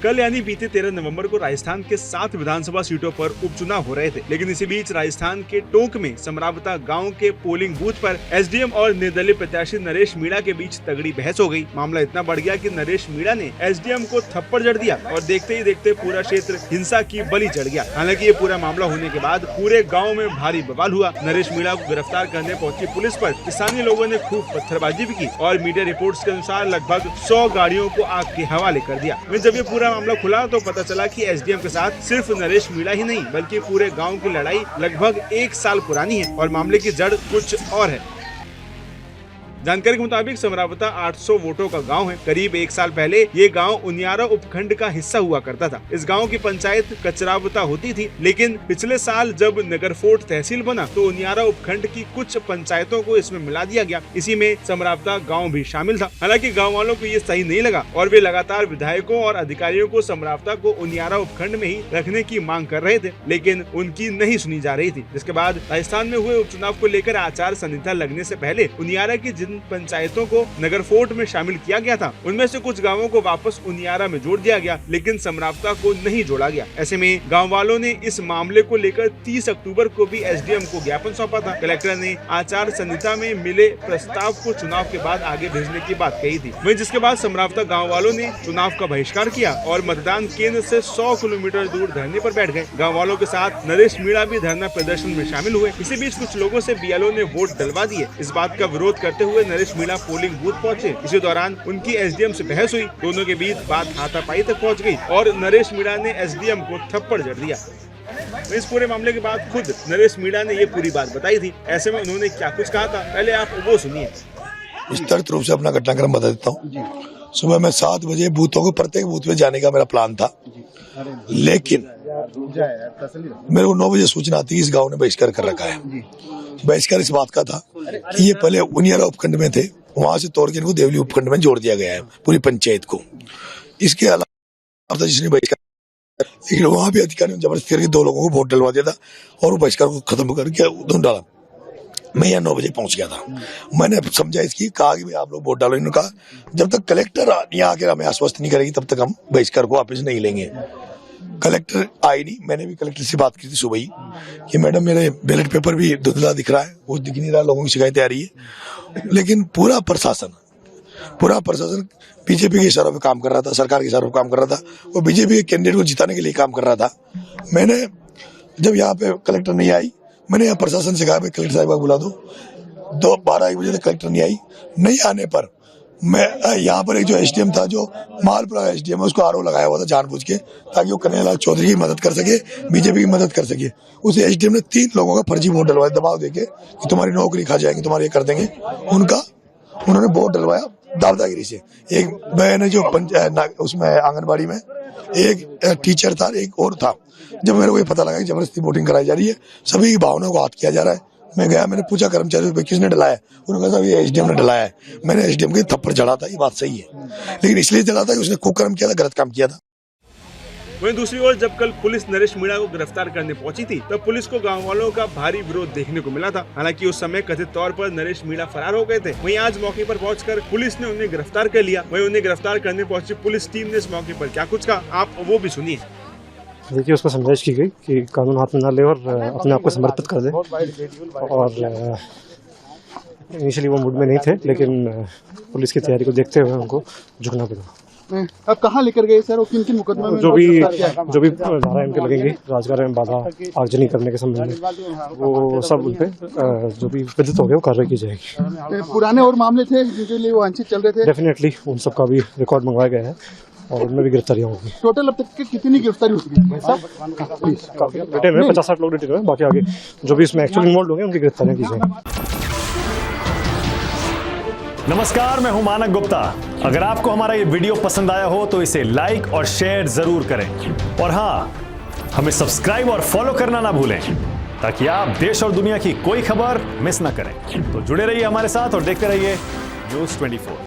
कल यानी बीते 13 नवंबर को राजस्थान के 7 विधानसभा सीटों पर उपचुनाव हो रहे थे, लेकिन इसी बीच राजस्थान के टोंक में समरावता गांव के पोलिंग बूथ पर एसडीएम और निर्दलीय प्रत्याशी नरेश मीणा के बीच तगड़ी बहस हो गई। मामला इतना बढ़ गया कि नरेश मीणा ने एसडीएम को थप्पड़ जड़ दिया और देखते ही देखते पूरा क्षेत्र हिंसा की बलि चढ़ गया। हालांकि ये पूरा मामला होने के बाद पूरे गाँव में भारी बवाल हुआ। नरेश मीणा को गिरफ्तार करने पहुंची पुलिस पर स्थानीय लोगों ने खूब पत्थरबाजी भी की और मीडिया रिपोर्ट्स के अनुसार लगभग 100 गाड़ियों को आग के हवाले कर दिया। जब ये पूरा मामला खुला तो पता चला कि एसडीएम के साथ सिर्फ नरेश मीणा ही नहीं बल्कि पूरे गांव की लड़ाई लगभग 1 साल पुरानी है और मामले की जड़ कुछ और है। जानकारी के मुताबिक समरावता 800 वोटों का गांव है। करीब 1 साल पहले ये गांव उनियारा उपखंड का हिस्सा हुआ करता था। इस गांव की पंचायत कचरावता होती थी, लेकिन पिछले साल जब नगरफोर्ट तहसील बना तो उनियारा उपखंड की कुछ पंचायतों को इसमें मिला दिया गया। इसी में समरावता गाँव भी शामिल था। हालांकि गाँव वालों को ये सही नहीं लगा और वे लगातार विधायकों और अधिकारियों को समरावता को उनियारा उपखंड में ही रखने की मांग कर रहे थे, लेकिन उनकी नहीं सुनी जा रही थी। जिसके बाद राजस्थान में हुए उपचुनाव को लेकर आचार संहिता लगने से पहले उनियारा की जिन पंचायतों को नगरफोर्ट में शामिल किया गया था उनमें से कुछ गांवों को वापस उनियारा में जोड़ दिया गया, लेकिन समरावता को नहीं जोड़ा गया। ऐसे में गांव वालों ने इस मामले को लेकर 30 अक्टूबर को भी एसडीएम को ज्ञापन सौंपा था। कलेक्टर ने आचार संहिता में मिले प्रस्ताव को चुनाव के बाद आगे भेजने की बात कही थी। वहीं जिसके बाद समरावता गाँव वालों ने चुनाव का बहिष्कार किया और मतदान केंद्र से 100 किलोमीटर दूर धरने पर बैठ गए। गाँव वालों के साथ नरेश मीणा भी धरना प्रदर्शन में शामिल हुए। इसी बीच कुछ लोगों से बीएलओ ने वोट डलवा दिए। इस बात का विरोध करते हुए नरेश मीणा पोलिंग बूथ पहुंचे। इसी दौरान उनकी एसडीएम से बहस हुई। दोनों के बीच बात हाथापाई तक पहुंच गई और नरेश मीणा ने एसडीएम को थप्पड़ जड़ दिया। इस पूरे मामले के बाद खुद नरेश मीणा ने ये पूरी बात बताई थी। ऐसे में उन्होंने क्या कुछ कहा था, पहले आप वो सुनिए। विस्तृत रूप से अपना घटनाक्रम बता देता हूँ। सुबह में 7 बजे बूथों को प्रत्येक बूथ में जाने का मेरा प्लान था, लेकिन मेरे को 9 बजे सूचना आती है इस गांव ने बहिष्कार कर रखा है। बहिष्कार इस बात का था कि ये पहले उनियारा उपखंड में थे, वहां से तोड़ के इनको देवली उपखंड में जोड़ दिया गया है पूरी पंचायत को। इसके अलावा जिसने बहिष्कार, वहां भी अधिकारियों ने जबरदस्ती करके 2 लोगों को वोट डलवा दिया था और वो बहिष्कार को खत्म करके उधर डाला। मैं यहाँ 9 बजे पहुंच गया था। मैंने समझा इसकी, कहा कि भाई आप लोग वोट डालो। इन्होंने कहा जब तक कलेक्टर यहाँ आकर हमें आश्वस्त नहीं करेगी तब तक हम बहिष्कार को वापस नहीं लेंगे। कलेक्टर आई नहीं। मैंने भी कलेक्टर से बात की थी सुबह ही कि मैडम मेरे बैलेट पेपर भी धुंधला दिख रहा है, वो दिख नहीं रहा, लोगों की शिकायतें आ रही है। लेकिन पूरा प्रशासन बीजेपी के इशारों पे काम कर रहा था, सरकार के इशारों पे काम कर रहा था और बीजेपी के कैंडिडेट को जिताने के लिए काम कर रहा था। मैंने जब यहाँ पे कलेक्टर नहीं आई, मैंने यहाँ प्रशासन से कहा कलेक्टर साहिबा बुला दो। 12-1 बजे तक कलेक्टर नहीं आई। नहीं आने पर मैं यहाँ पर एक जो एसडीएम था, जो मालपुरा एसडीएम है, उसको आरोप लगाया हुआ था जानबूझ के, ताकि वो कन्हैयालाल चौधरी की मदद कर सके, बीजेपी की मदद कर सके। उस एसडीएम ने 3 लोगों का फर्जी वोट डलवाया दबाव देके कि तुम्हारी नौकरी खा जाएंगे, तुम्हारे ये कर देंगे। उन्होंने वोट डलवाया दादागिरी से। एक बहन जो उसमें आंगनबाड़ी में एक टीचर था, एक और था। जब मेरे को ये पता लगा कि जबरदस्ती वोटिंग कराई जा रही है, सभी की भावनाओं को हाथ किया जा रहा है, मैं गया, मैंने पूछा कर्मचारियों को किसने डलाया है। उन्होंने कहा ये एसडीएम ने डलाया है। मैंने एसडीएम के थप्पड़ चढ़ा था, ये बात सही है, लेकिन इसलिए चढ़ा था कि उसने कुकर्म किया था, गलत काम किया था। वहीं दूसरी ओर जब कल पुलिस नरेश मीणा को गिरफ्तार करने पहुंची थी तब पुलिस को गांव वालों का भारी विरोध देखने को मिला था। हालांकि उस समय कथित तौर पर नरेश मीणा फरार हो गए थे। वहीं आज मौके पर पहुंचकर पुलिस ने उन्हें गिरफ्तार कर लिया। वहीं उन्हें गिरफ्तार करने पहुंची पुलिस टीम ने इस मौके पर क्या कुछ कहा, आप वो भी सुनिए। देखिए, उसको समझाइश की गई कि कानून हाथ में ना ले और अपने आप को समर्पित कर दे। और इनिशियली वो मूड में नहीं थे, लेकिन पुलिस की तैयारी को देखते हुए उनको झुकना पड़ा। अब कहाँ लेकर गए सर और किन मुकदमे में? जो भी धारा इनके लगेंगी राजकारण में बाधा आगजनी करने के संबंध में, वो सब उनपे जो भी विदित हो गया वो कार्रवाई की जाएगी। पुराने और मामले थे जिनके लिए वो वांछित चल रहे थे? डेफिनेटली उन सब का भी रिकॉर्ड मंगवाया गया है और उनमें भी गिरफ्तारियां होगी। टोटल अब तक कितनी गिरफ्तारी हो चुकी है? डिटेल में 50-60 लोग डिटेल में, बाकी आगे जो भी इसमें एक्चुअली इन्वॉल्व होंगे उनकी गिरफ्तारियां की जाएंगी। नमस्कार, मैं हूं मानक गुप्ता। अगर आपको हमारा ये वीडियो पसंद आया हो तो इसे लाइक और शेयर जरूर करें और हाँ, हमें सब्सक्राइब और फॉलो करना ना भूलें ताकि आप देश और दुनिया की कोई खबर मिस ना करें। तो जुड़े रहिए हमारे साथ और देखते रहिए News 24।